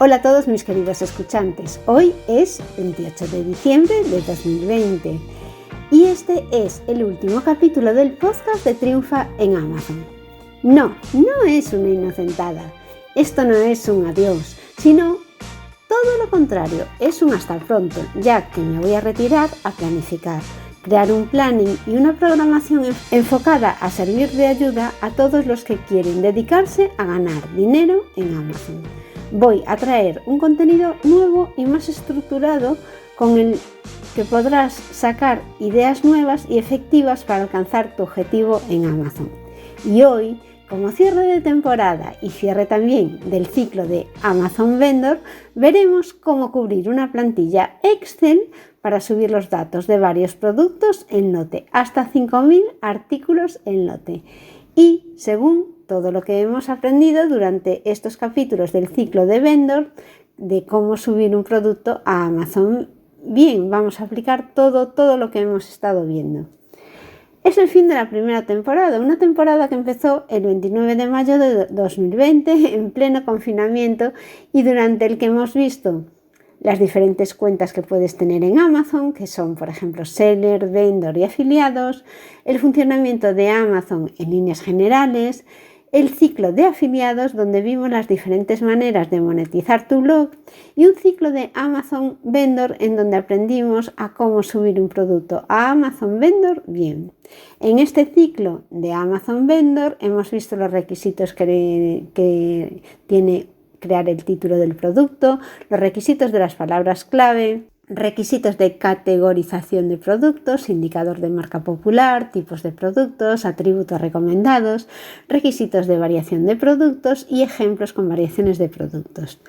Hola a todos mis queridos escuchantes, hoy es 28 de diciembre de 2020 y este es el último capítulo del podcast de Triunfa en Amazon. No es una inocentada, esto no es un adiós, sino todo lo contrario, es un hasta pronto, ya que me voy a retirar a planificar, crear un planning y una programación enfocada a servir de ayuda a todos los que quieren dedicarse a ganar dinero en Amazon. Voy a traer un contenido nuevo y más estructurado con el que podrás sacar ideas nuevas y efectivas para alcanzar tu objetivo en Amazon. Y hoy, como cierre de temporada y cierre también del ciclo de Amazon Vendor, veremos cómo cubrir una plantilla Excel para subir los datos de varios productos en lote, hasta 5.000 artículos en lote. Y según todo lo que hemos aprendido durante estos capítulos del ciclo de Vendor, de cómo subir un producto a Amazon, bien, vamos a aplicar todo lo que hemos estado viendo. Es el fin de la primera temporada, una temporada que empezó el 29 de mayo de 2020 en pleno confinamiento y durante el que hemos visto las diferentes cuentas que puedes tener en Amazon, que son, por ejemplo, Seller, Vendor y afiliados, el funcionamiento de Amazon en líneas generales, el ciclo de afiliados, donde vimos las diferentes maneras de monetizar tu blog, y un ciclo de Amazon Vendor, en donde aprendimos a cómo subir un producto a Amazon Vendor bien. En este ciclo de Amazon Vendor hemos visto los requisitos que tiene crear el título del producto, los requisitos de las palabras clave, requisitos de categorización de productos, indicador de marca popular, tipos de productos, atributos recomendados, requisitos de variación de productos y ejemplos con variaciones de productos.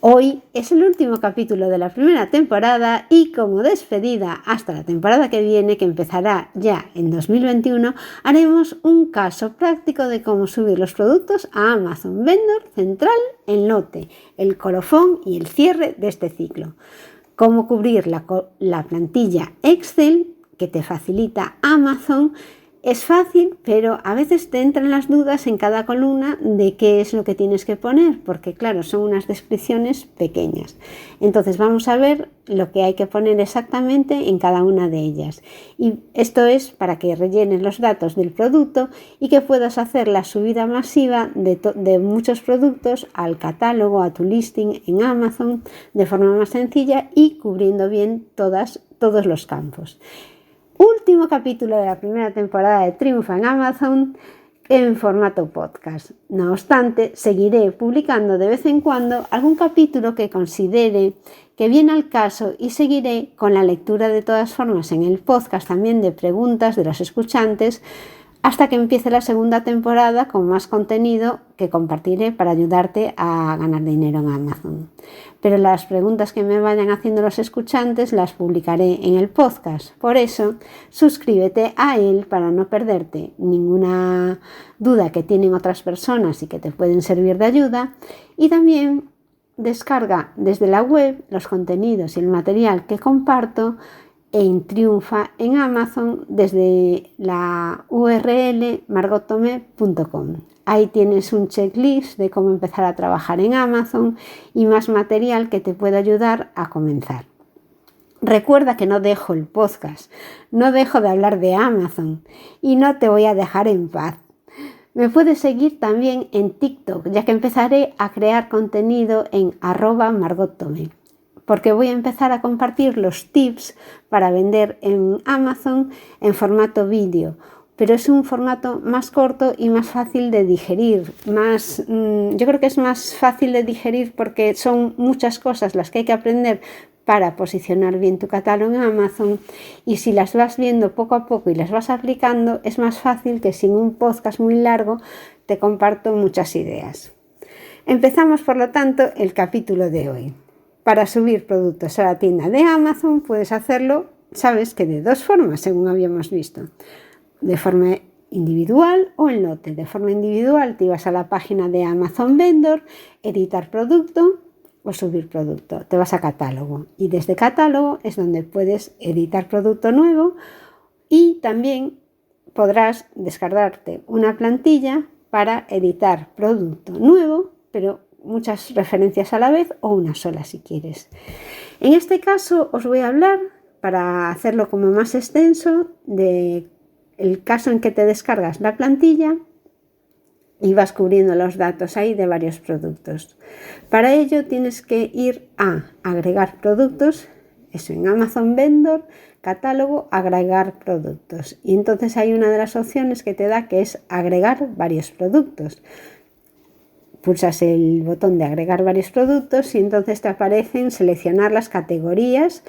Hoy es el último capítulo de la primera temporada y como despedida hasta la temporada que viene, que empezará ya en 2021, haremos un caso práctico de cómo subir los productos a Amazon Vendor Central en lote, el colofón y el cierre de este ciclo. Cómo cubrir la plantilla Excel que te facilita Amazon. Es fácil, pero a veces te entran las dudas en cada columna de qué es lo que tienes que poner, porque claro, son unas descripciones pequeñas. Entonces vamos a ver lo que hay que poner exactamente en cada una de ellas. Y esto es para que rellenes los datos del producto y que puedas hacer la subida masiva de muchos productos al catálogo, a tu listing en Amazon de forma más sencilla y cubriendo bien todos los campos. Último capítulo de la primera temporada de Triunfa en Amazon en formato podcast. No obstante, seguiré publicando de vez en cuando algún capítulo que considere que viene al caso y seguiré con la lectura de todas formas en el podcast también de preguntas de los escuchantes hasta que empiece la segunda temporada con más contenido que compartiré para ayudarte a ganar dinero en Amazon. Pero las preguntas que me vayan haciendo los escuchantes las publicaré en el podcast. Por eso, suscríbete a él para no perderte ninguna duda que tienen otras personas y que te pueden servir de ayuda. Y también descarga desde la web los contenidos y el material que comparto en Triunfa en Amazon desde la URL margottome.com. Ahí tienes un checklist de cómo empezar a trabajar en Amazon y más material que te puede ayudar a comenzar. Recuerda que no dejo el podcast, no dejo de hablar de Amazon y no te voy a dejar en paz. Me puedes seguir también en TikTok, ya que empezaré a crear contenido en @margottome. Porque voy a empezar a compartir los tips para vender en Amazon en formato vídeo, pero es un formato más corto y más fácil de digerir. Yo creo que es más fácil de digerir porque son muchas cosas las que hay que aprender para posicionar bien tu catálogo en Amazon, y si las vas viendo poco a poco y las vas aplicando, es más fácil que sin un podcast muy largo te comparto muchas ideas. Empezamos, por lo tanto, el capítulo de hoy. Para subir productos a la tienda de Amazon puedes hacerlo, sabes que de dos formas, según habíamos visto. De forma individual o en lote. De forma individual te vas a la página de Amazon Vendor, editar producto o subir producto. Te vas a catálogo y desde catálogo es donde puedes editar producto nuevo y también podrás descargarte una plantilla para editar producto nuevo, pero muchas referencias a la vez o una sola si quieres. En este caso os voy a hablar, para hacerlo como más extenso, de el caso en que te descargas la plantilla y vas cubriendo los datos ahí de varios productos. Para ello tienes que ir a agregar productos, eso en Amazon Vendor, catálogo, agregar productos. Y entonces hay una de las opciones que te da que es agregar varios productos. Pulsas el botón de agregar varios productos y entonces te aparecen seleccionar las categorías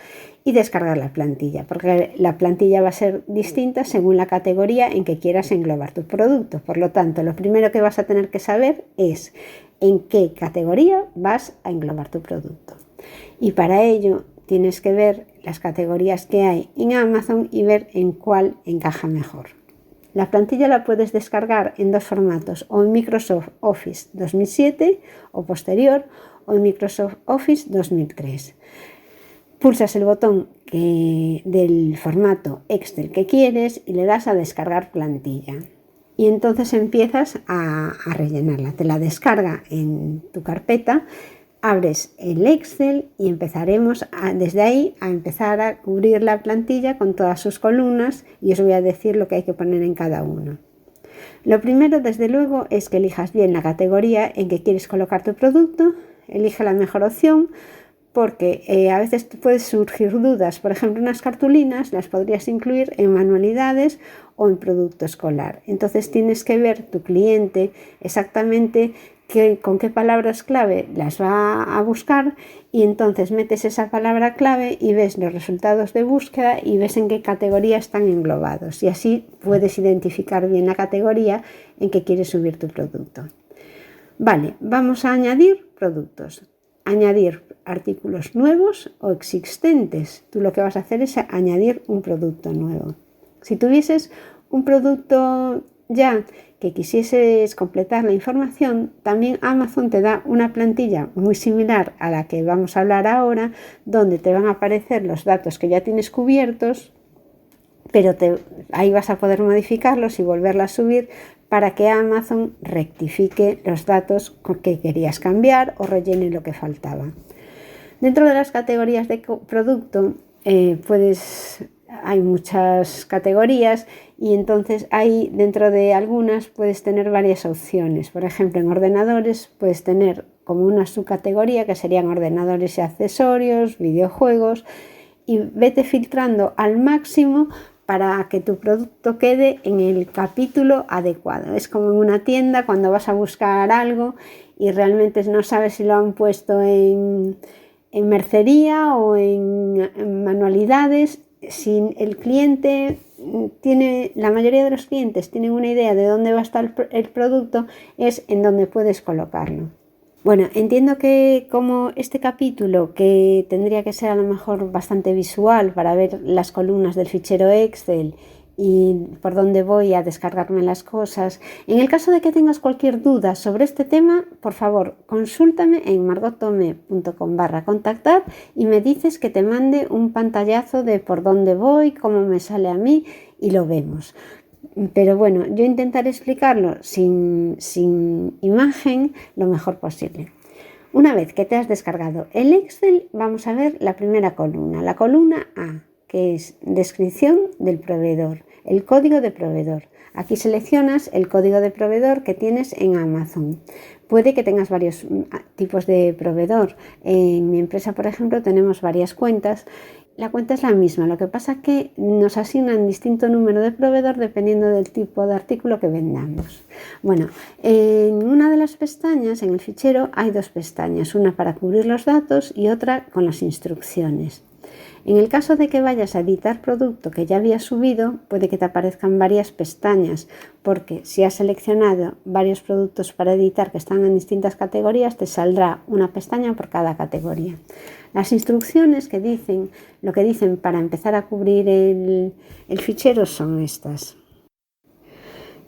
y descargar la plantilla, porque la plantilla va a ser distinta según la categoría en que quieras englobar tu producto. Por lo tanto, lo primero que vas a tener que saber es en qué categoría vas a englobar tu producto. Y para ello tienes que ver las categorías que hay en Amazon y ver en cuál encaja mejor. La plantilla la puedes descargar en dos formatos, o en Microsoft Office 2007 o posterior, o en Microsoft Office 2003. Pulsas el botón del formato Excel que quieres y le das a descargar plantilla. Y entonces empiezas a rellenarla. Te la descarga en tu carpeta, abres el Excel y empezaremos desde ahí a empezar a cubrir la plantilla con todas sus columnas y os voy a decir lo que hay que poner en cada uno. Lo primero, desde luego, es que elijas bien la categoría en que quieres colocar tu producto. Elige la mejor opción porque a veces te pueden surgir dudas. Por ejemplo, unas cartulinas las podrías incluir en manualidades o en producto escolar. Entonces tienes que ver tu cliente exactamente con qué palabras clave las va a buscar y entonces metes esa palabra clave y ves los resultados de búsqueda y ves en qué categoría están englobados y así puedes identificar bien la categoría en que quieres subir tu producto. Vale, vamos a añadir productos. Añadir artículos nuevos o existentes. Tú lo que vas a hacer es añadir un producto nuevo. Si tuvieses un producto ya que quisieses completar la información, también Amazon te da una plantilla muy similar a la que vamos a hablar ahora, donde te van a aparecer los datos que ya tienes cubiertos, pero ahí vas a poder modificarlos y volverla a subir para que Amazon rectifique los datos que querías cambiar o rellene lo que faltaba. Dentro de las categorías de producto hay muchas categorías y entonces ahí dentro de algunas puedes tener varias opciones. Por ejemplo, en ordenadores puedes tener como una subcategoría que serían ordenadores y accesorios, videojuegos, y vete filtrando al máximo para que tu producto quede en el capítulo adecuado. Es como en una tienda cuando vas a buscar algo y realmente no sabes si lo han puesto en mercería o en manualidades. Si el cliente la mayoría de los clientes tienen una idea de dónde va a estar el producto, es en donde puedes colocarlo. Bueno, entiendo que como este capítulo, que tendría que ser a lo mejor bastante visual para ver las columnas del fichero Excel y por dónde voy a descargarme las cosas, en el caso de que tengas cualquier duda sobre este tema, por favor, consúltame en margottome.com/contactar y me dices que te mande un pantallazo de por dónde voy, cómo me sale a mí y lo vemos. Pero bueno, yo intentaré explicarlo sin imagen lo mejor posible. Una vez que te has descargado el Excel, vamos a ver la primera columna, la columna A, que es descripción del proveedor, el código de proveedor. Aquí seleccionas el código de proveedor que tienes en Amazon. Puede que tengas varios tipos de proveedor. En mi empresa, por ejemplo, tenemos varias cuentas. La cuenta es la misma, lo que pasa es que nos asignan distinto número de proveedor dependiendo del tipo de artículo que vendamos. Bueno, en una de las pestañas, en el fichero, hay dos pestañas, una para cubrir los datos y otra con las instrucciones. En el caso de que vayas a editar producto que ya habías subido, puede que te aparezcan varias pestañas, porque si has seleccionado varios productos para editar que están en distintas categorías, te saldrá una pestaña por cada categoría. Las instrucciones que dicen, lo que dicen para empezar a cubrir el fichero son estas.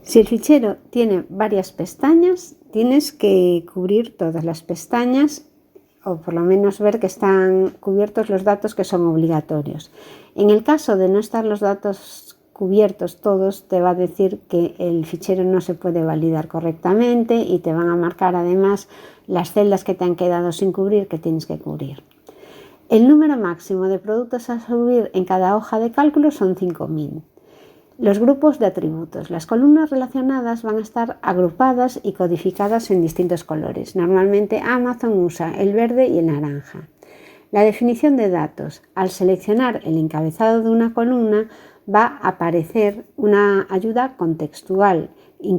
Si el fichero tiene varias pestañas, tienes que cubrir todas las pestañas o por lo menos ver que están cubiertos los datos que son obligatorios. En el caso de no estar los datos cubiertos todos, te va a decir que el fichero no se puede validar correctamente y te van a marcar además las celdas que te han quedado sin cubrir que tienes que cubrir. El número máximo de productos a subir en cada hoja de cálculo son 5.000. Los grupos de atributos. Las columnas relacionadas van a estar agrupadas y codificadas en distintos colores. Normalmente Amazon usa el verde y el naranja. La definición de datos. Al seleccionar el encabezado de una columna va a aparecer una ayuda contextual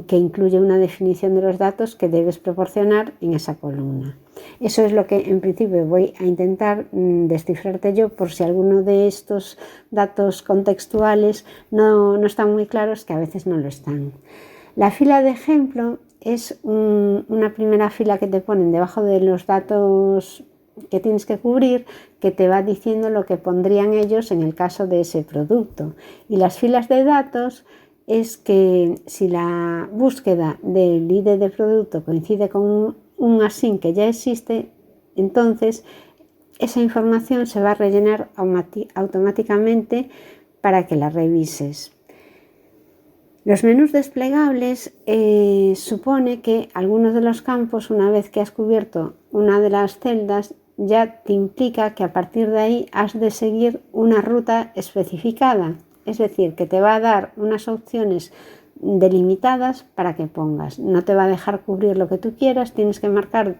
que incluye una definición de los datos que debes proporcionar en esa columna. Eso es lo que en principio voy a intentar descifrarte yo por si alguno de estos datos contextuales no están muy claros, que a veces no lo están. La fila de ejemplo es una primera fila que te ponen debajo de los datos que tienes que cubrir, que te va diciendo lo que pondrían ellos en el caso de ese producto. Y las filas de datos es que si la búsqueda del ID de producto coincide con un async que ya existe, entonces esa información se va a rellenar automáticamente para que la revises. Los menús desplegables supone que algunos de los campos, una vez que has cubierto una de las celdas, ya te implica que a partir de ahí has de seguir una ruta especificada. Es decir, que te va a dar unas opciones delimitadas para que pongas. No te va a dejar cubrir lo que tú quieras, tienes que marcar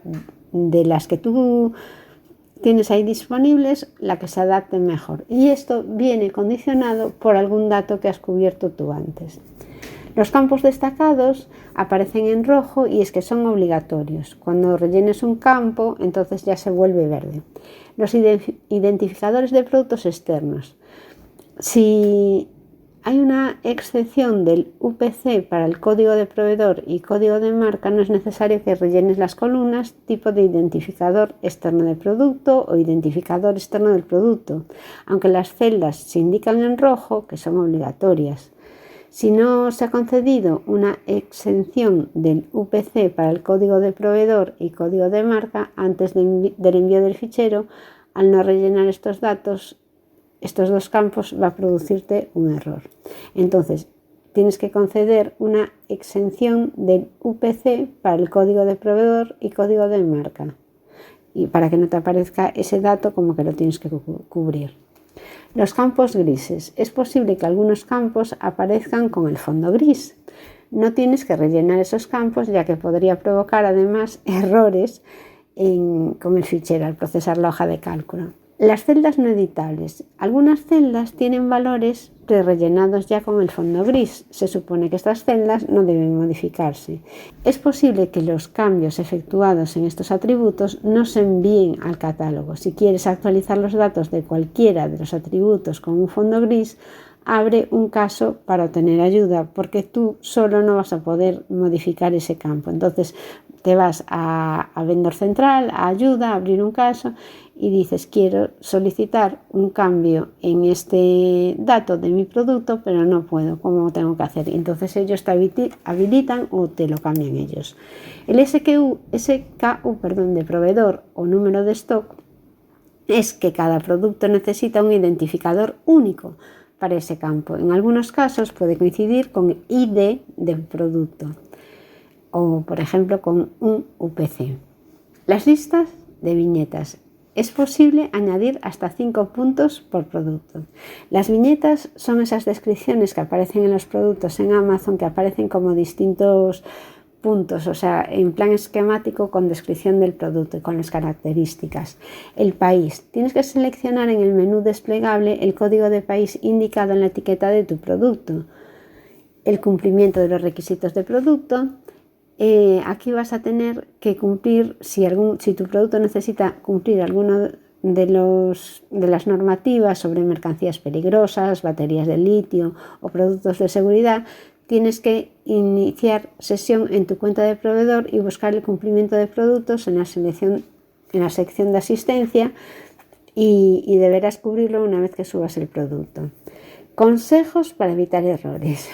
de las que tú tienes ahí disponibles la que se adapte mejor. Y esto viene condicionado por algún dato que has cubierto tú antes. Los campos destacados aparecen en rojo y es que son obligatorios. Cuando rellenes un campo, entonces ya se vuelve verde. Los identificadores de productos externos. Si hay una excepción del UPC para el código de proveedor y código de marca, no es necesario que rellenes las columnas tipo de identificador externo de producto o identificador externo del producto, aunque las celdas se indican en rojo, que son obligatorias. Si no se ha concedido una exención del UPC para el código de proveedor y código de marca antes del envío del fichero, al no rellenar estos datos, estos dos campos va a producirte un error. Entonces, tienes que conceder una exención del UPC para el código de proveedor y código de marca, y para que no te aparezca ese dato como que lo tienes que cubrir. Los campos grises. Es posible que algunos campos aparezcan con el fondo gris. No tienes que rellenar esos campos, ya que podría provocar además errores con el fichero al procesar la hoja de cálculo. Las celdas no editables. Algunas celdas tienen valores prerellenados ya con el fondo gris. Se supone que estas celdas no deben modificarse. Es posible que los cambios efectuados en estos atributos no se envíen al catálogo. Si quieres actualizar los datos de cualquiera de los atributos con un fondo gris, abre un caso para obtener ayuda, porque tú solo no vas a poder modificar ese campo. Entonces te vas a vendor central, a ayuda, a abrir un caso y dices: quiero solicitar un cambio en este dato de mi producto, pero no puedo, ¿cómo tengo que hacer? Entonces ellos te habilitan o te lo cambian ellos. El SKU de proveedor o número de stock es que cada producto necesita un identificador único para ese campo. En algunos casos puede coincidir con ID del producto o, por ejemplo, con un UPC. Las listas de viñetas. Es posible añadir hasta 5 puntos por producto. Las viñetas son esas descripciones que aparecen en los productos en Amazon, que aparecen como distintos puntos, o sea, en plan esquemático con descripción del producto y con las características. El país. Tienes que seleccionar en el menú desplegable el código de país indicado en la etiqueta de tu producto. El cumplimiento de los requisitos de producto. Aquí vas a tener que cumplir, si tu producto necesita cumplir alguno de las normativas sobre mercancías peligrosas, baterías de litio o productos de seguridad, tienes que iniciar sesión en tu cuenta de proveedor y buscar el cumplimiento de productos en la sección de asistencia y deberás cubrirlo una vez que subas el producto. Consejos para evitar errores.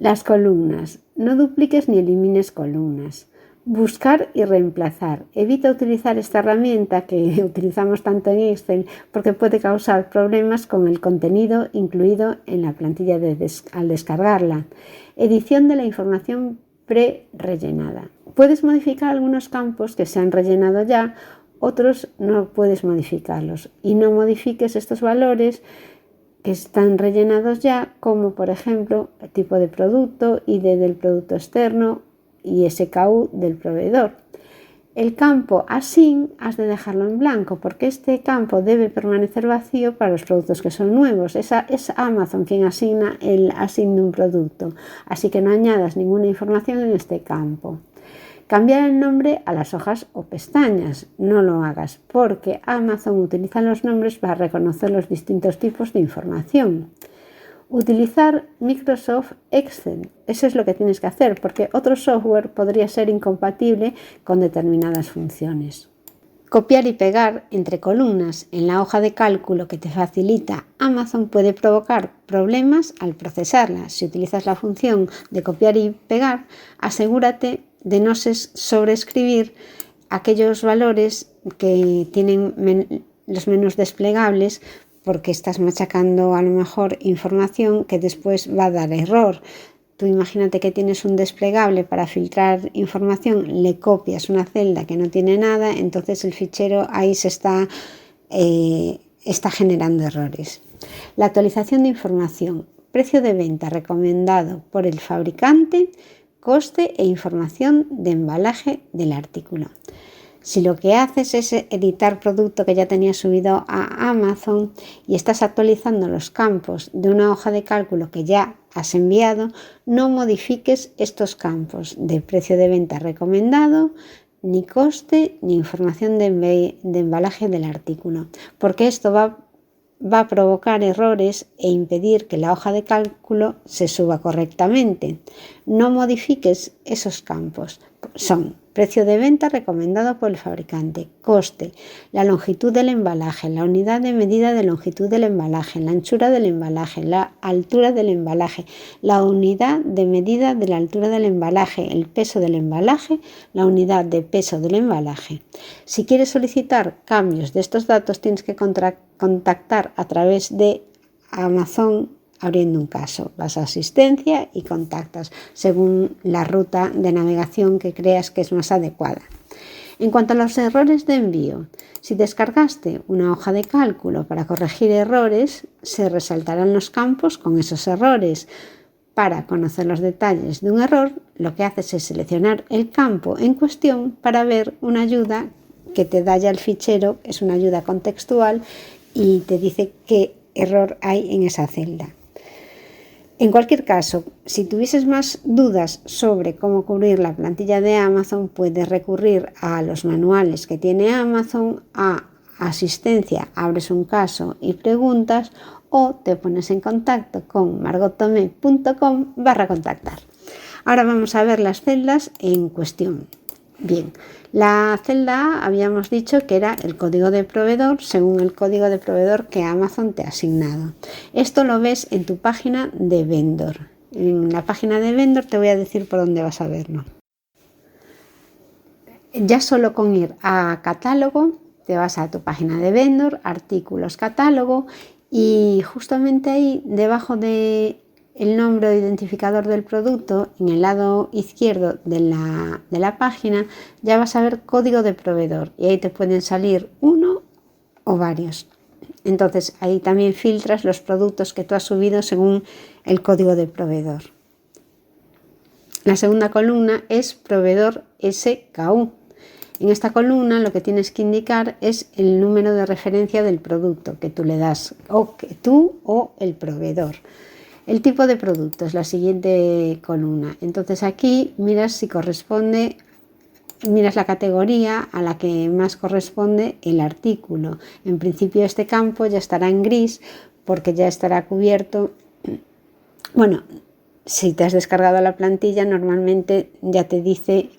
Las columnas. No dupliques ni elimines columnas. Buscar y reemplazar. Evita utilizar esta herramienta que utilizamos tanto en Excel porque puede causar problemas con el contenido incluido en la plantilla al descargarla. Edición de la información pre-rellenada. Puedes modificar algunos campos que se han rellenado ya, otros no puedes modificarlos. Y no modifiques estos valores que están rellenados ya, como por ejemplo el tipo de producto, ID del producto externo y SKU del proveedor. El campo ASIN has de dejarlo en blanco porque este campo debe permanecer vacío para los productos que son nuevos. Es Amazon quien asigna el ASIN de un producto, así que no añadas ninguna información en este campo. Cambiar el nombre a las hojas o pestañas. No lo hagas porque Amazon utiliza los nombres para reconocer los distintos tipos de información. Utilizar Microsoft Excel. Eso es lo que tienes que hacer porque otro software podría ser incompatible con determinadas funciones. Copiar y pegar entre columnas en la hoja de cálculo que te facilita Amazon puede provocar problemas al procesarla. Si utilizas la función de copiar y pegar, asegúrate de no sobreescribir aquellos valores que tienen los menús desplegables porque estás machacando a lo mejor información que después va a dar error. Tú imagínate que tienes un desplegable para filtrar información, le copias una celda que no tiene nada, entonces el fichero ahí se está generando errores. La actualización de información, precio de venta recomendado por el fabricante, coste e información de embalaje del artículo. Si lo que haces es editar producto que ya tenías subido a Amazon y estás actualizando los campos de una hoja de cálculo que ya has enviado, no modifiques estos campos de precio de venta recomendado, ni coste, ni información de embalaje del artículo, porque esto va a provocar errores e impedir que la hoja de cálculo se suba correctamente. No modifiques esos campos. Son precio de venta recomendado por el fabricante, coste, la longitud del embalaje, la unidad de medida de longitud del embalaje, la anchura del embalaje, la altura del embalaje, la unidad de medida de la altura del embalaje, el peso del embalaje, la unidad de peso del embalaje. Si quieres solicitar cambios de estos datos, tienes que contactar a través de Amazon abriendo un caso. Vas a asistencia y contactas según la ruta de navegación que creas que es más adecuada. En cuanto a los errores de envío, si descargaste una hoja de cálculo para corregir errores, se resaltarán los campos con esos errores. Para conocer los detalles de un error, lo que haces es seleccionar el campo en cuestión para ver una ayuda que te da ya el fichero, es una ayuda contextual y te dice qué error hay en esa celda. En cualquier caso, si tuvieses más dudas sobre cómo cubrir la plantilla de Amazon, puedes recurrir a los manuales que tiene Amazon, a asistencia, abres un caso y preguntas o te pones en contacto con margotome.com/contactar. Ahora vamos a ver las celdas en cuestión. Bien, la celda A habíamos dicho que era el código de proveedor según el código de proveedor que Amazon te ha asignado. Esto lo ves en tu página de vendor. En la página de vendor te voy a decir por dónde vas a verlo. Ya solo con ir a catálogo, te vas a tu página de vendor, artículos, catálogo y justamente ahí debajo de el nombre o identificador del producto, en el lado izquierdo de la página, ya vas a ver código de proveedor y ahí te pueden salir uno o varios. Entonces ahí también filtras los productos que tú has subido según el código de proveedor. La segunda columna es proveedor SKU. En esta columna lo que tienes que indicar es el número de referencia del producto que tú le das, o que tú o el proveedor. El tipo de producto es la siguiente columna. Entonces aquí miras si corresponde, miras la categoría a la que más corresponde el artículo. En principio este campo ya estará en gris porque ya estará cubierto. Bueno, si te has descargado la plantilla, normalmente ya te dice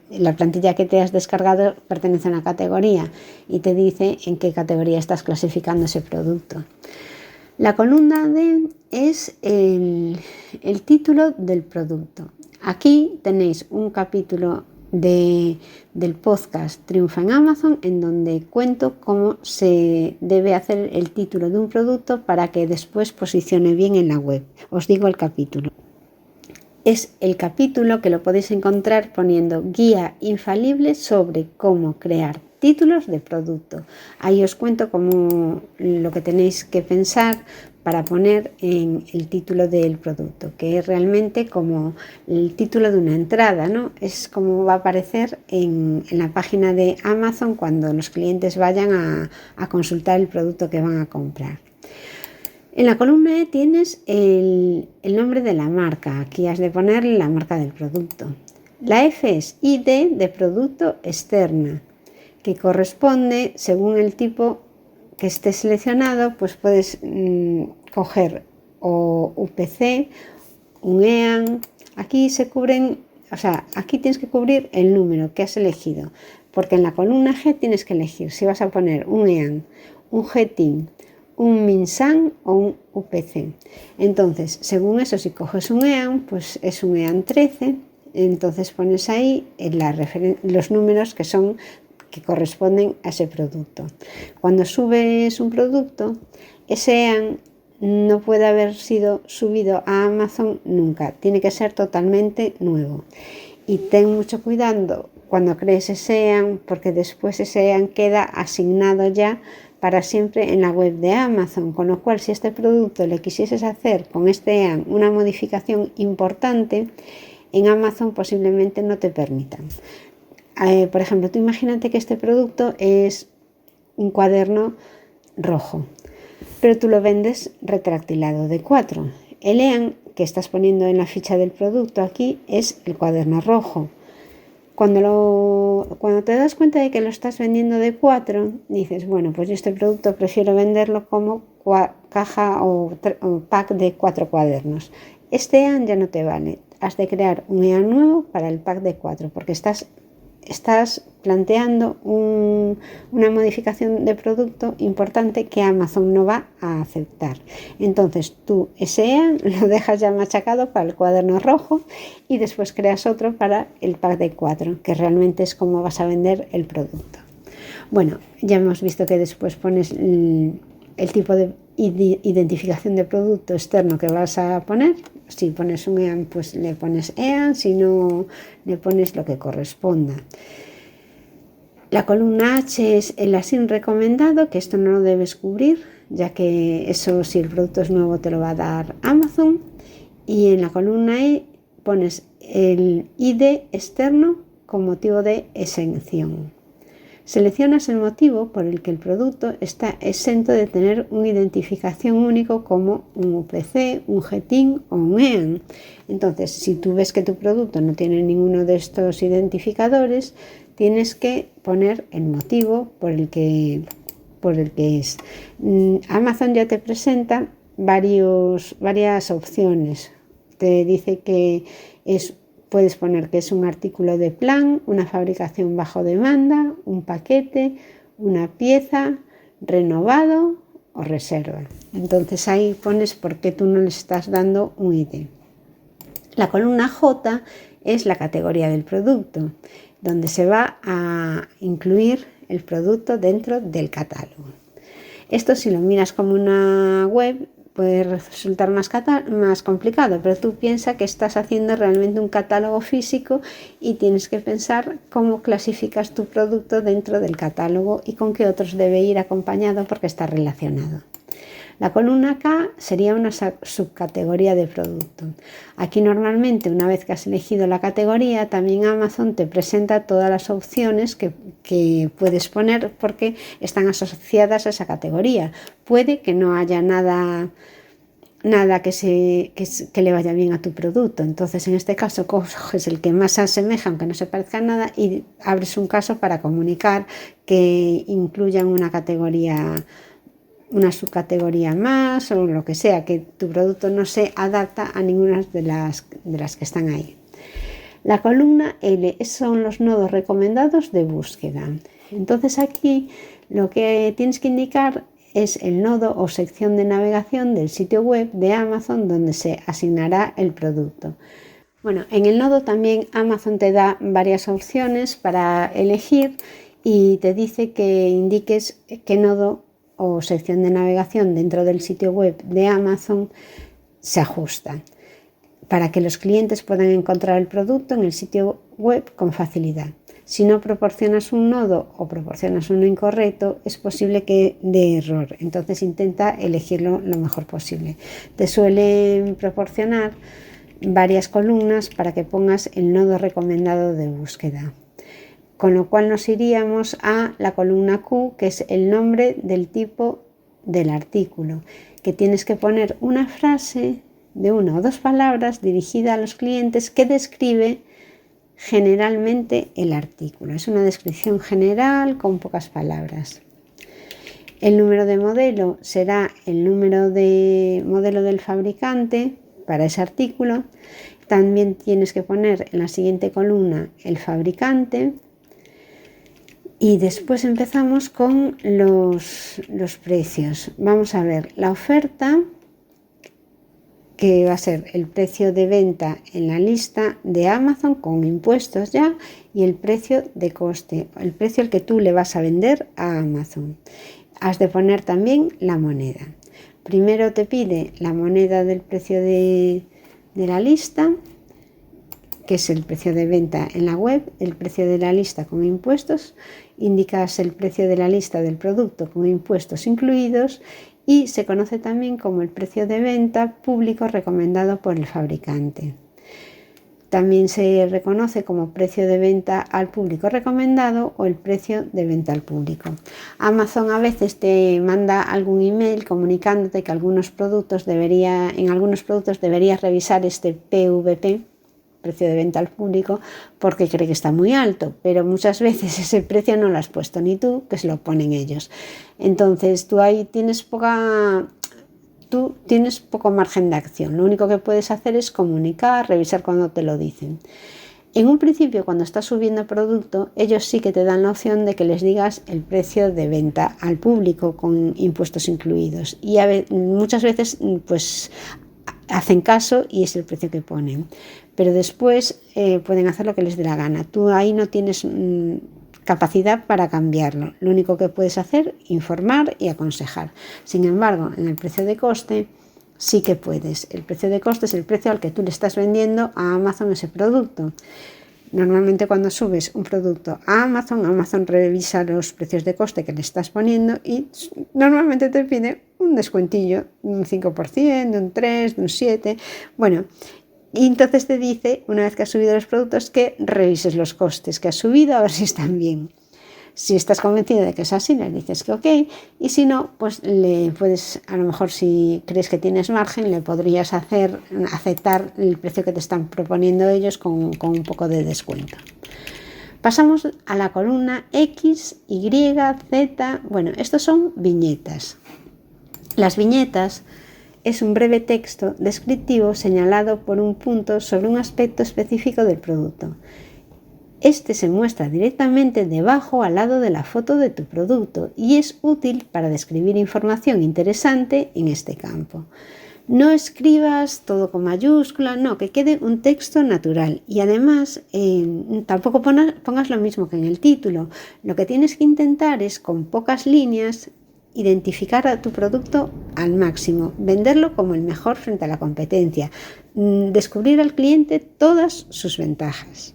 la plantilla que te has descargado pertenece a una categoría y te dice en qué categoría estás clasificando ese producto. La columna D es el título del producto. Aquí tenéis un capítulo del podcast Triunfa en Amazon, en donde cuento cómo se debe hacer el título de un producto para que después posicione bien en la web. Os digo el capítulo. Es el capítulo que lo podéis encontrar poniendo guía infalible sobre cómo crear títulos de producto. Ahí os cuento cómo lo que tenéis que pensar para poner en el título del producto, que es realmente como el título de una entrada, ¿no? Es como va a aparecer en la página de Amazon cuando los clientes vayan a consultar el producto que van a comprar. En la columna E tienes el nombre de la marca. Aquí has de poner la marca del producto. La F es ID de producto externa, que corresponde, según el tipo que esté seleccionado, pues puedes coger o UPC, un EAN. Aquí se cubren, aquí tienes que cubrir el número que has elegido, porque en la columna G tienes que elegir si vas a poner un EAN, un GTIN, un MinSAN o un UPC. Entonces, según eso, si coges un EAN, pues es un EAN 13, entonces pones ahí los números que corresponden a ese producto. Cuando subes un producto, ese EAN no puede haber sido subido a Amazon nunca, tiene que ser totalmente nuevo. Y ten mucho cuidado cuando crees ese EAN, porque después ese EAN queda asignado ya para siempre en la web de Amazon, con lo cual si este producto le quisieses hacer con este EAN una modificación importante, en Amazon posiblemente no te permitan. Por ejemplo, tú imagínate que este producto es un cuaderno rojo, pero tú lo vendes retractilado de 4. El EAN que estás poniendo en la ficha del producto aquí es el cuaderno rojo. Cuando te das cuenta de que lo estás vendiendo de 4, dices, bueno, pues yo este producto prefiero venderlo como caja o pack de 4 cuadernos. Este EAN ya no te vale. Has de crear un EAN nuevo para el pack de 4, porque estás planteando una modificación de producto importante que Amazon no va a aceptar. Entonces tú ese EAN lo dejas ya machacado para el cuaderno rojo y después creas otro para el pack de 4, que realmente es como vas a vender el producto. Bueno, ya hemos visto que después pones el tipo de identificación de producto externo que vas a poner. Si pones un EAN, pues le pones EAN, si no, le pones lo que corresponda. La columna H es el ASIN recomendado, que esto no lo debes cubrir, ya que eso, si el producto es nuevo, te lo va a dar Amazon. Y en la columna E pones el ID externo con motivo de exención. Seleccionas el motivo por el que el producto está exento de tener una identificación único como un UPC, un GTIN o un EAN. Entonces, si tú ves que tu producto no tiene ninguno de estos identificadores, tienes que poner el motivo por el que es. Amazon ya te presenta varias opciones. Te dice que puedes poner que es un artículo de plan, una fabricación bajo demanda, un paquete, una pieza, renovado o reserva. Entonces ahí pones por qué tú no le estás dando un ID. La columna J es la categoría del producto, donde se va a incluir el producto dentro del catálogo. Esto, si lo miras como una web, puede resultar más complicado, pero tú piensas que estás haciendo realmente un catálogo físico y tienes que pensar cómo clasificas tu producto dentro del catálogo y con qué otros debe ir acompañado porque está relacionado. La columna K sería una subcategoría de producto. Aquí normalmente, una vez que has elegido la categoría, también Amazon te presenta todas las opciones que puedes poner porque están asociadas a esa categoría. Puede que no haya nada que le vaya bien a tu producto. Entonces, en este caso, coges el que más se asemeja, aunque no se parezca a nada, y abres un caso para comunicar que incluyan una subcategoría más o lo que sea, que tu producto no se adapta a ninguna de las que están ahí. La columna L son los nodos recomendados de búsqueda. Entonces aquí lo que tienes que indicar es el nodo o sección de navegación del sitio web de Amazon donde se asignará el producto. Bueno, en el nodo también Amazon te da varias opciones para elegir y te dice que indiques qué nodo o sección de navegación dentro del sitio web de Amazon se ajusta para que los clientes puedan encontrar el producto en el sitio web con facilidad. Si no proporcionas un nodo o proporcionas uno incorrecto, es posible que dé error. Entonces intenta elegirlo lo mejor posible. Te suelen proporcionar varias columnas para que pongas el nodo recomendado de búsqueda. Con lo cual nos iríamos a la columna Q, que es el nombre del tipo del artículo, que tienes que poner una frase de una o dos palabras dirigida a los clientes que describe generalmente el artículo. Es una descripción general con pocas palabras. El número de modelo será el número de modelo del fabricante para ese artículo. También tienes que poner en la siguiente columna el fabricante. Y después empezamos con los precios. Vamos a ver la oferta, que va a ser el precio de venta en la lista de Amazon con impuestos ya y el precio de coste, el precio al que tú le vas a vender a Amazon. Has de poner también la moneda. Primero te pide la moneda del precio de la lista, que es el precio de venta en la web, el precio de la lista con impuestos, indicas el precio de la lista del producto con impuestos incluidos y se conoce también como el precio de venta público recomendado por el fabricante. También se reconoce como precio de venta al público recomendado o el precio de venta al público. Amazon a veces te manda algún email comunicándote que en algunos productos deberías revisar este PVP, precio de venta al público, porque cree que está muy alto, pero muchas veces ese precio no lo has puesto ni tú, que se lo ponen ellos. Entonces tú ahí tienes poco margen de acción. Lo único que puedes hacer es comunicar, revisar cuando te lo dicen. En un principio, cuando estás subiendo producto, ellos sí que te dan la opción de que les digas el precio de venta al público con impuestos incluidos. Y muchas veces pues hacen caso y es el precio que ponen. Pero después pueden hacer lo que les dé la gana. Tú ahí no tienes capacidad para cambiarlo. Lo único que puedes hacer es informar y aconsejar. Sin embargo, en el precio de coste sí que puedes. El precio de coste es el precio al que tú le estás vendiendo a Amazon ese producto. Normalmente cuando subes un producto a Amazon revisa los precios de coste que le estás poniendo y normalmente te pide un descuentillo, un 5%, de un 3%, de un 7%. Bueno, y entonces te dice, una vez que has subido los productos, que revises los costes que has subido a ver si están bien. Si estás convencido de que es así, le dices que ok, y si no, pues le puedes, a lo mejor si crees que tienes margen, le podrías aceptar el precio que te están proponiendo ellos con un poco de descuento. Pasamos a la columna X, Y, Z. Bueno, estos son viñetas. Las viñetas es un breve texto descriptivo señalado por un punto sobre un aspecto específico del producto. Este se muestra directamente debajo al lado de la foto de tu producto y es útil para describir información interesante en este campo. No escribas todo con mayúscula, no, que quede un texto natural y además tampoco pongas lo mismo que en el título. Lo que tienes que intentar es con pocas líneas identificar a tu producto al máximo, venderlo como el mejor frente a la competencia, descubrir al cliente todas sus ventajas.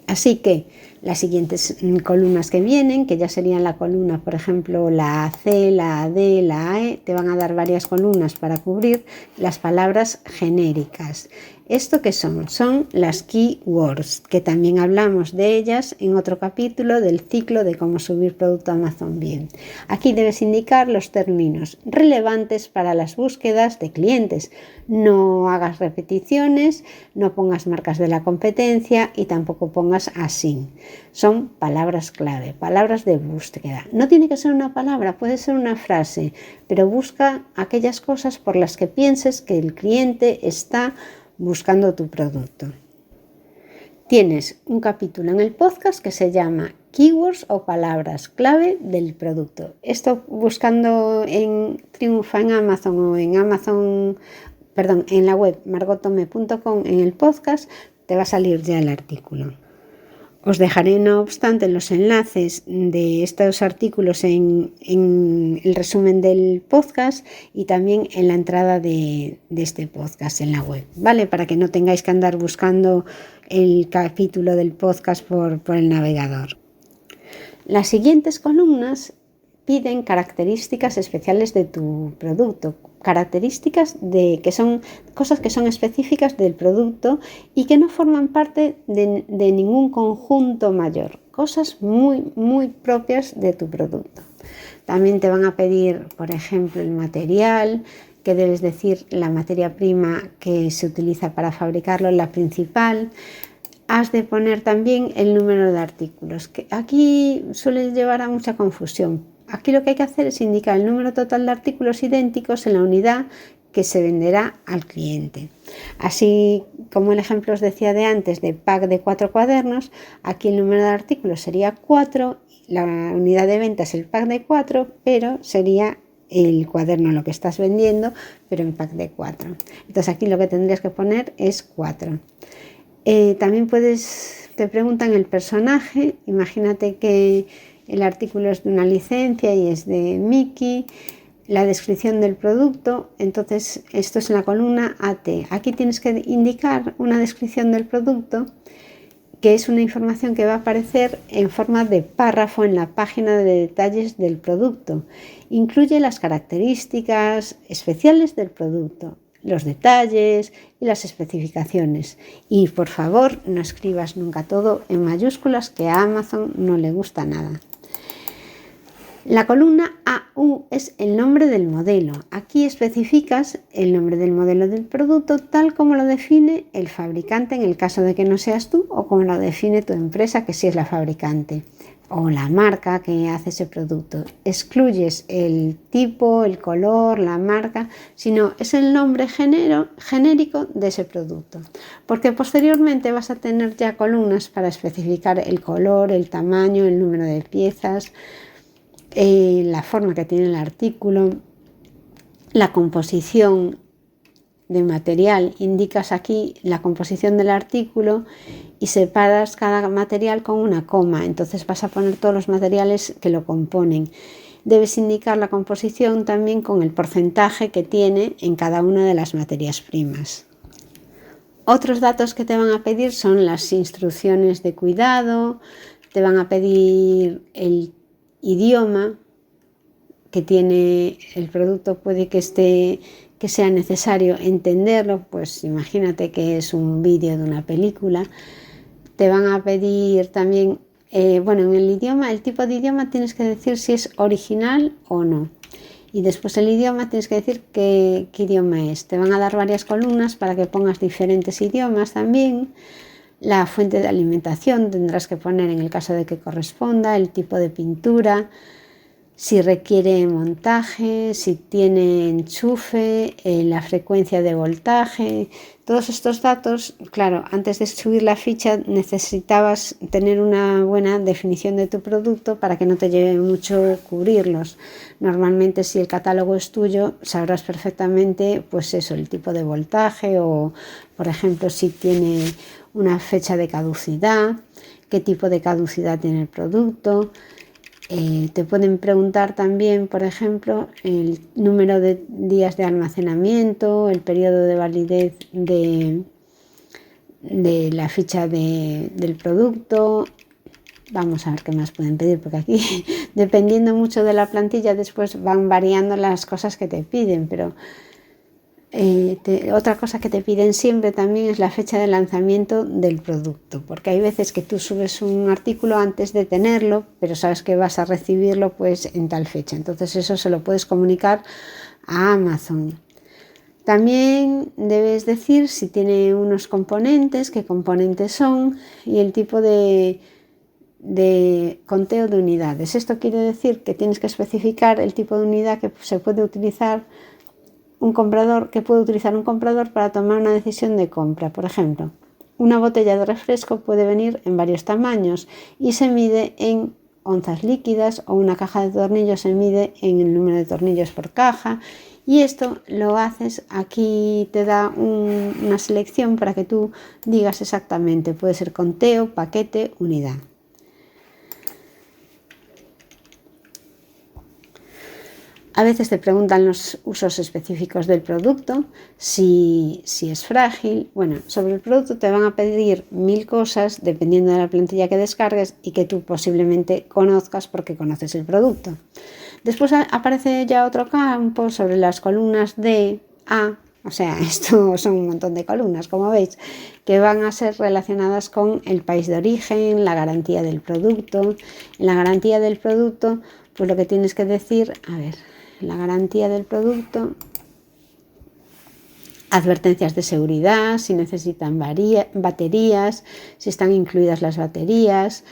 Así que las siguientes columnas que vienen, que ya serían la columna, por ejemplo, la AC, la AD, la AE, te van a dar varias columnas para cubrir las palabras genéricas. ¿Esto qué son? Son las keywords, que también hablamos de ellas en otro capítulo del ciclo de cómo subir producto a Amazon bien. Aquí debes indicar los términos relevantes para las búsquedas de clientes. No hagas repeticiones, no pongas marcas de la competencia y tampoco pongas así. Son palabras clave, palabras de búsqueda. No tiene que ser una palabra, puede ser una frase, pero busca aquellas cosas por las que pienses que el cliente está buscando tu producto. Tienes un capítulo en el podcast que se llama Keywords o palabras clave del producto. Esto buscando en Triunfa en Amazon o en Amazon en la web margotome.com, en el podcast, te va a salir ya el artículo. Os dejaré, no obstante, los enlaces de estos artículos en el resumen del podcast y también en la entrada de este podcast en la web, ¿vale? Para que no tengáis que andar buscando el capítulo del podcast por el navegador. Las siguientes columnas piden características especiales de tu producto, características que son cosas que son específicas del producto y que no forman parte de ningún conjunto mayor, cosas muy, muy propias de tu producto. También te van a pedir, por ejemplo, el material, que debes decir la materia prima que se utiliza para fabricarlo, la principal. Has de poner también el número de artículos, que aquí suele llevar a mucha confusión. Aquí lo que hay que hacer es indicar el número total de artículos idénticos en la unidad que se venderá al cliente. Así como el ejemplo os decía de antes de pack de 4 cuadernos, aquí el número de artículos sería 4, la unidad de venta es el pack de 4, pero sería el cuaderno lo que estás vendiendo, pero en pack de 4. Entonces aquí lo que tendrías que poner es 4. También te preguntan el personaje, imagínate que el artículo es de una licencia y es de Mickey, la descripción del producto, entonces esto es en la columna AT. Aquí tienes que indicar una descripción del producto, que es una información que va a aparecer en forma de párrafo en la página de detalles del producto. Incluye las características especiales del producto, los detalles y las especificaciones. Y por favor, no escribas nunca todo en mayúsculas, que a Amazon no le gusta nada. La columna AU es el nombre del modelo. Aquí especificas el nombre del modelo del producto tal como lo define el fabricante en el caso de que no seas tú, o como lo define tu empresa, que sí es la fabricante, o la marca que hace ese producto. Excluyes el tipo, el color, la marca, sino es el nombre genérico de ese producto, porque posteriormente vas a tener ya columnas para especificar el color, el tamaño, el número de piezas, la forma que tiene el artículo, la composición de material. Indicas aquí la composición del artículo y separas cada material con una coma, entonces vas a poner todos los materiales que lo componen. Debes indicar la composición también con el porcentaje que tiene en cada una de las materias primas. Otros datos que te van a pedir son las instrucciones de cuidado, te van a pedir el idioma que tiene el producto, puede que sea necesario entenderlo, pues imagínate que es un vídeo de una película. Te van a pedir también, en el idioma, el tipo de idioma tienes que decir si es original o no. Y después el idioma tienes que decir qué idioma es. Te van a dar varias columnas para que pongas diferentes idiomas también. La fuente de alimentación tendrás que poner en el caso de que corresponda, el tipo de pintura, si requiere montaje, si tiene enchufe, la frecuencia de voltaje. Todos estos datos, claro, antes de subir la ficha necesitabas tener una buena definición de tu producto para que no te lleve mucho cubrirlos. Normalmente, si el catálogo es tuyo, sabrás perfectamente, pues eso, el tipo de voltaje o, por ejemplo, si tiene una fecha de caducidad, qué tipo de caducidad tiene el producto. Te pueden preguntar también, por ejemplo, el número de días de almacenamiento, el periodo de validez de la ficha del producto. Vamos a ver qué más pueden pedir, porque aquí, dependiendo mucho de la plantilla, después van variando las cosas que te piden, pero otra cosa que te piden siempre también es la fecha de lanzamiento del producto, porque hay veces que tú subes un artículo antes de tenerlo, pero sabes que vas a recibirlo pues en tal fecha, entonces eso se lo puedes comunicar a Amazon. También debes decir si tiene unos componentes, qué componentes son y el tipo de conteo de unidades. Esto quiere decir que tienes que especificar el tipo de unidad que se puede utilizar un comprador para tomar una decisión de compra. Por ejemplo, una botella de refresco puede venir en varios tamaños y se mide en onzas líquidas, o una caja de tornillos se mide en el número de tornillos por caja, Y esto lo haces, aquí te da una selección para que tú digas exactamente, puede ser conteo, paquete, unidad. A veces te preguntan los usos específicos del producto, si es frágil. Bueno, sobre el producto te van a pedir 1000 cosas dependiendo de la plantilla que descargues y que tú posiblemente conozcas porque conoces el producto. Después aparece ya otro campo sobre las columnas D, A, o sea, esto son un montón de columnas, como veis, que van a ser relacionadas con el país de origen, la garantía del producto. En la garantía del producto, pues lo que tienes que decir, a ver, la garantía del producto, advertencias de seguridad, si necesitan baterías, si están incluidas las baterías.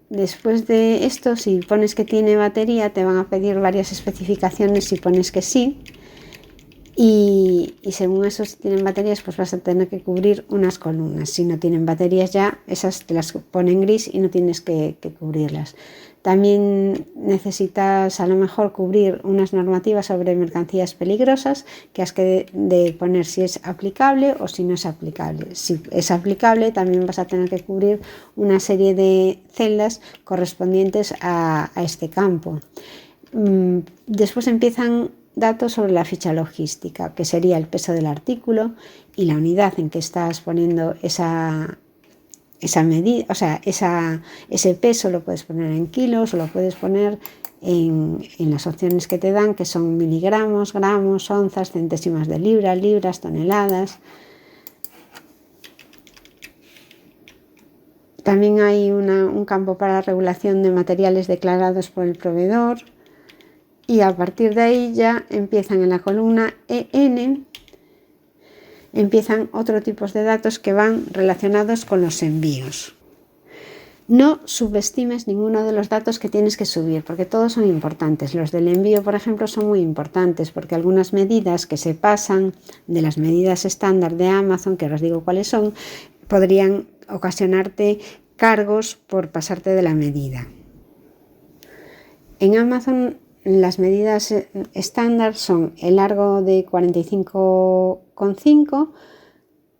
Después de esto, si pones que tiene batería, te van a pedir varias especificaciones si pones que sí. Y según eso, si tienen baterías, pues vas a tener que cubrir unas columnas. Si no tienen baterías ya, esas te las ponen gris y no tienes que cubrirlas. También necesitas a lo mejor cubrir unas normativas sobre mercancías peligrosas que has que de poner si es aplicable o si no es aplicable. Si es aplicable, también vas a tener que cubrir una serie de celdas correspondientes a este campo. Después empiezan datos sobre la ficha logística, que sería el peso del artículo y la unidad en que estás poniendo esa medida, o sea, ese peso lo puedes poner en kilos o lo puedes poner en las opciones que te dan, que son miligramos, gramos, onzas, centésimas de libra, libras, toneladas. También hay un campo para regulación de materiales declarados por el proveedor. Y a partir de ahí ya empiezan en la columna EN, empiezan otros tipos de datos que van relacionados con los envíos. No subestimes ninguno de los datos que tienes que subir, porque todos son importantes. Los del envío, por ejemplo, son muy importantes, porque algunas medidas que se pasan de las medidas estándar de Amazon, que ahora os digo cuáles son, podrían ocasionarte cargos por pasarte de la medida. En Amazon, las medidas estándar son el largo de 45,5,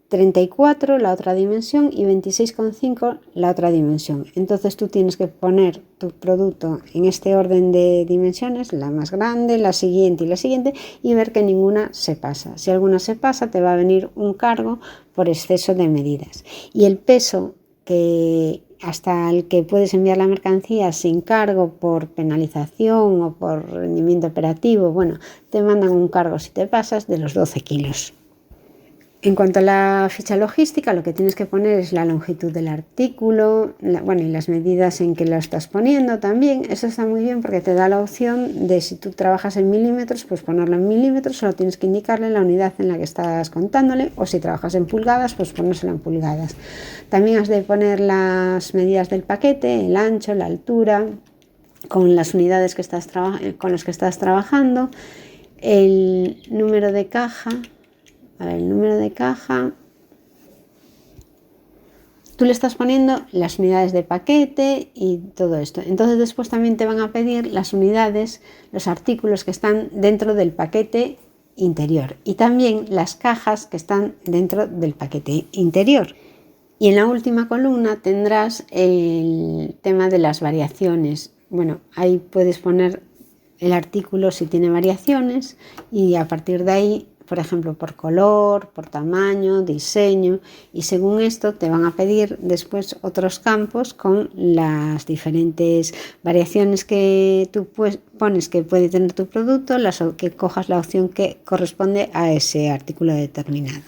34 la otra dimensión y 26,5 la otra dimensión. Entonces tú tienes que poner tu producto en este orden de dimensiones, la más grande, la siguiente y la siguiente, y ver que ninguna se pasa. Si alguna se pasa, te va a venir un cargo por exceso de medidas. Y el peso hasta el que puedes enviar la mercancía sin cargo por penalización o por rendimiento operativo, bueno, te mandan un cargo si te pasas de los 12 kilos. En cuanto a la ficha logística, lo que tienes que poner es la longitud del artículo, y las medidas en que lo estás poniendo también. Eso está muy bien porque te da la opción de, si tú trabajas en milímetros, pues ponerlo en milímetros, solo tienes que indicarle la unidad en la que estás contándole, o si trabajas en pulgadas, pues ponérselo en pulgadas. También has de poner las medidas del paquete, el ancho, la altura, con las unidades con las que estás trabajando, el número de caja. El número de caja, tú le estás poniendo las unidades de paquete y todo esto. Entonces después también te van a pedir las unidades, los artículos que están dentro del paquete interior y también las cajas que están dentro del paquete interior. Y en la última columna tendrás el tema de las variaciones. Bueno, ahí puedes poner el artículo si tiene variaciones y a partir de ahí, por ejemplo, por color, por tamaño, diseño, y según esto te van a pedir después otros campos con las diferentes variaciones que tú pones que puede tener tu producto, que cojas la opción que corresponde a ese artículo determinado.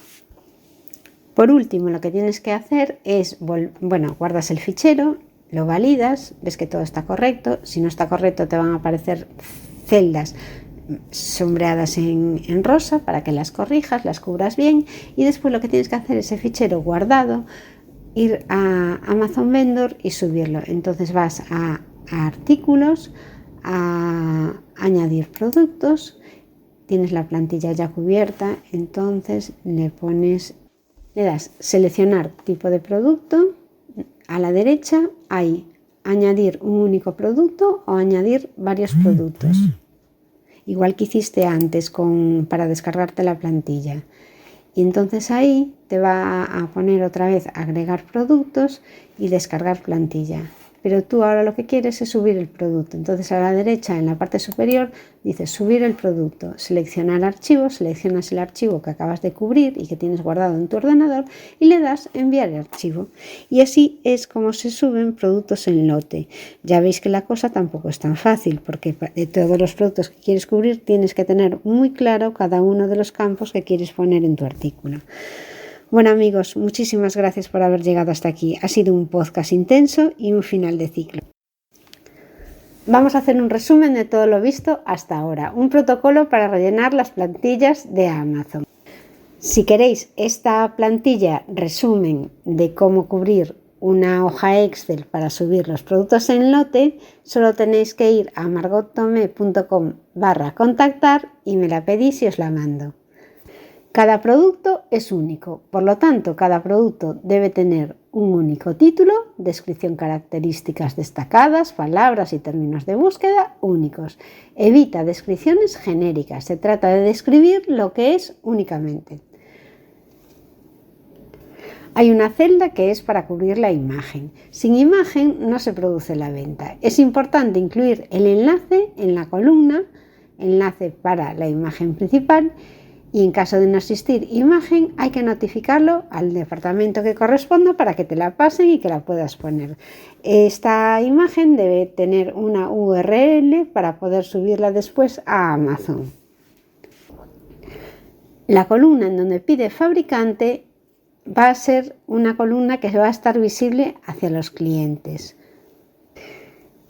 Por último, lo que tienes que hacer es, guardas el fichero, lo validas, ves que todo está correcto. Si no está correcto, te van a aparecer celdas sombreadas en rosa para que las corrijas, las cubras bien, y después lo que tienes que hacer es ese fichero guardado, ir a Amazon Vendor y subirlo. Entonces vas a artículos, a añadir productos, tienes la plantilla ya cubierta, entonces le das seleccionar tipo de producto, a la derecha hay añadir un único producto o añadir varios productos. igual que hiciste antes para descargarte la plantilla. Y entonces ahí te va a poner otra vez agregar productos y descargar plantilla. Pero tú ahora lo que quieres es subir el producto. Entonces a la derecha, en la parte superior, dices subir el producto. Selecciona el archivo, seleccionas el archivo que acabas de cubrir y que tienes guardado en tu ordenador y le das enviar el archivo. Y así es como se suben productos en lote. Ya veis que la cosa tampoco es tan fácil, porque de todos los productos que quieres cubrir tienes que tener muy claro cada uno de los campos que quieres poner en tu artículo. Bueno amigos, muchísimas gracias por haber llegado hasta aquí. Ha sido un podcast intenso y un final de ciclo. Vamos a hacer un resumen de todo lo visto hasta ahora. Un protocolo para rellenar las plantillas de Amazon. Si queréis esta plantilla resumen de cómo cubrir una hoja Excel para subir los productos en lote, solo tenéis que ir a margottome.com/contactar y me la pedís y os la mando. Cada producto es único, por lo tanto, cada producto debe tener un único título, descripción, características destacadas, palabras y términos de búsqueda únicos. Evita descripciones genéricas, se trata de describir lo que es únicamente. Hay una celda que es para cubrir la imagen. Sin imagen no se produce la venta. Es importante incluir el enlace en la columna, enlace para la imagen principal. Y en caso de no existir imagen, hay que notificarlo al departamento que corresponda para que te la pasen y que la puedas poner. Esta imagen debe tener una URL para poder subirla después a Amazon. La columna en donde pide fabricante va a ser una columna que va a estar visible hacia los clientes.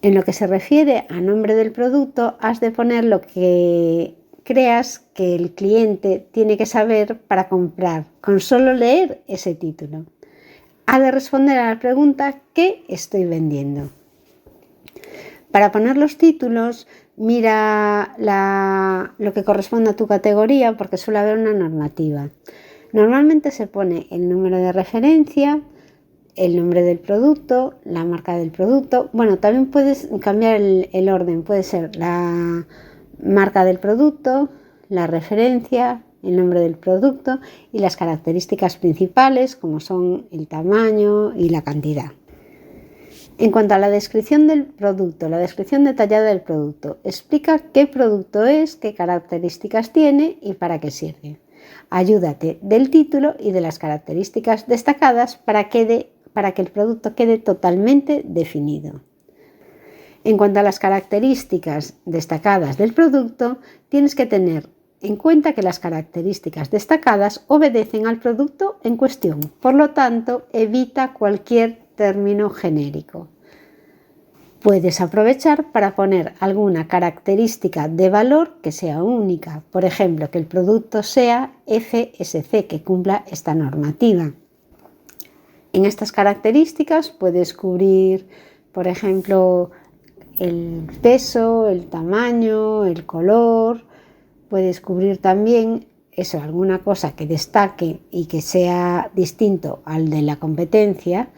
En lo que se refiere a nombre del producto, has de poner lo que creas que el cliente tiene que saber para comprar, con solo leer ese título. Ha de responder a la pregunta ¿qué estoy vendiendo? Para poner los títulos, mira lo que corresponde a tu categoría porque suele haber una normativa. Normalmente se pone el número de referencia, el nombre del producto, la marca del producto. Bueno, también puedes cambiar el orden, puede ser la marca del producto, la referencia, el nombre del producto y las características principales como son el tamaño y la cantidad. En cuanto a la descripción del producto, la descripción detallada del producto explica qué producto es, qué características tiene y para qué sirve. Ayúdate del título y de las características destacadas para que el producto quede totalmente definido. En cuanto a las características destacadas del producto, tienes que tener en cuenta que las características destacadas obedecen al producto en cuestión. Por lo tanto, evita cualquier término genérico. Puedes aprovechar para poner alguna característica de valor que sea única. Por ejemplo, que el producto sea FSC, que cumpla esta normativa. En estas características puedes cubrir, por ejemplo, el peso, el tamaño, el color. Puedes cubrir también alguna cosa que destaque y que sea distinto al de la competencia.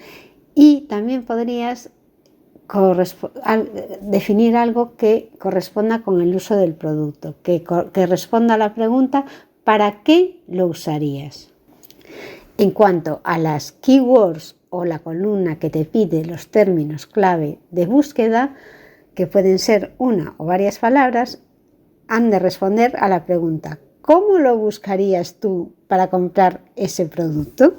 Y también podrías definir algo que corresponda con el uso del producto, que responda a la pregunta ¿para qué lo usarías? En cuanto a las keywords o la columna que te pide los términos clave de búsqueda, que pueden ser una o varias palabras, han de responder a la pregunta ¿cómo lo buscarías tú para comprar ese producto?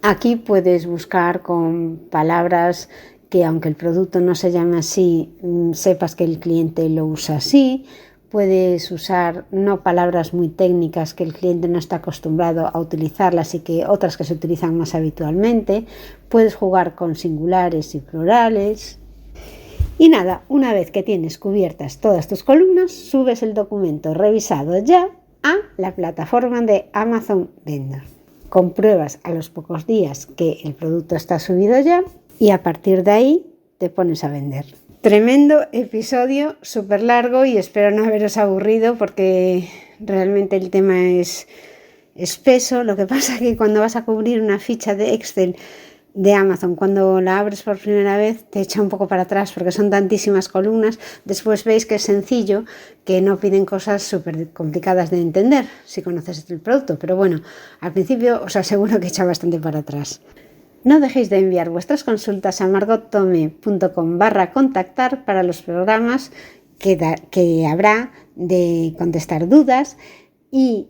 Aquí puedes buscar con palabras que aunque el producto no se llame así, sepas que el cliente lo usa así. Puedes usar no palabras muy técnicas que el cliente no está acostumbrado a utilizarlas y que otras que se utilizan más habitualmente. Puedes jugar con singulares y plurales. Y nada, una vez que tienes cubiertas todas tus columnas, subes el documento revisado ya a la plataforma de Amazon Vendor. Compruebas a los pocos días que el producto está subido ya y a partir de ahí te pones a vender. Tremendo episodio, súper largo y espero no haberos aburrido porque realmente el tema es espeso. Lo que pasa es que cuando vas a cubrir una ficha de Excel de Amazon, cuando la abres por primera vez te echa un poco para atrás porque son tantísimas columnas. Después veis que es sencillo, que no piden cosas súper complicadas de entender si conoces el producto, pero bueno, al principio os aseguro que echa bastante para atrás. No dejéis de enviar vuestras consultas a margottome.com/contactar para los programas que habrá de contestar dudas, y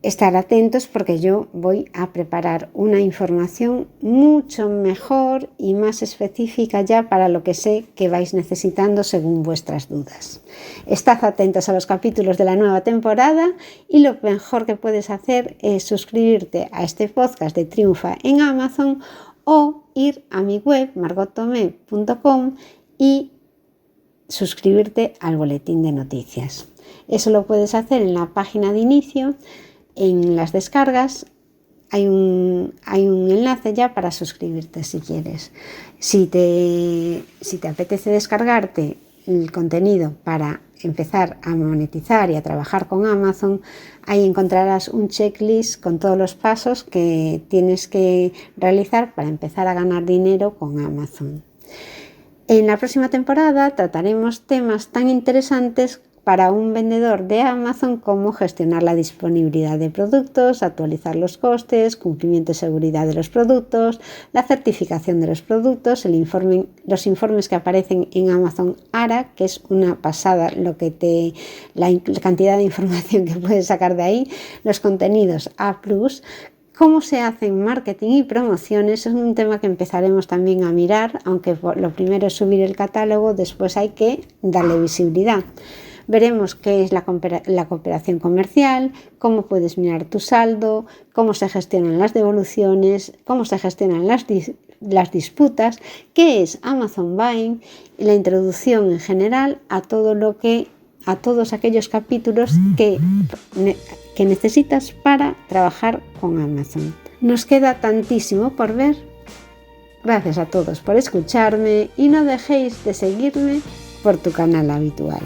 estar atentos porque yo voy a preparar una información mucho mejor y más específica ya para lo que sé que vais necesitando según vuestras dudas. Estad atentos a los capítulos de la nueva temporada, y lo mejor que puedes hacer es suscribirte a este podcast de Triunfa en Amazon o ir a mi web margottome.com y suscribirte al boletín de noticias. Eso lo puedes hacer en la página de inicio. En las descargas hay un enlace ya para suscribirte si quieres. Si te apetece descargarte el contenido para empezar a monetizar y a trabajar con Amazon, ahí encontrarás un checklist con todos los pasos que tienes que realizar para empezar a ganar dinero con Amazon. En la próxima temporada trataremos temas tan interesantes para un vendedor de Amazon como gestionar la disponibilidad de productos, actualizar los costes, cumplimiento y seguridad de los productos, la certificación de los productos, los informes que aparecen en Amazon Ara, que es una pasada la cantidad de información que puedes sacar de ahí, los contenidos A+, cómo se hacen marketing y promociones. Es un tema que empezaremos también a mirar, aunque lo primero es subir el catálogo, después hay que darle visibilidad. Veremos qué es la cooperación comercial, cómo puedes mirar tu saldo, cómo se gestionan las devoluciones, cómo se gestionan las disputas, qué es Amazon Buying y la introducción en general a todos aquellos capítulos que necesitas para trabajar con Amazon. Nos queda tantísimo por ver. Gracias a todos por escucharme y no dejéis de seguirme por tu canal habitual.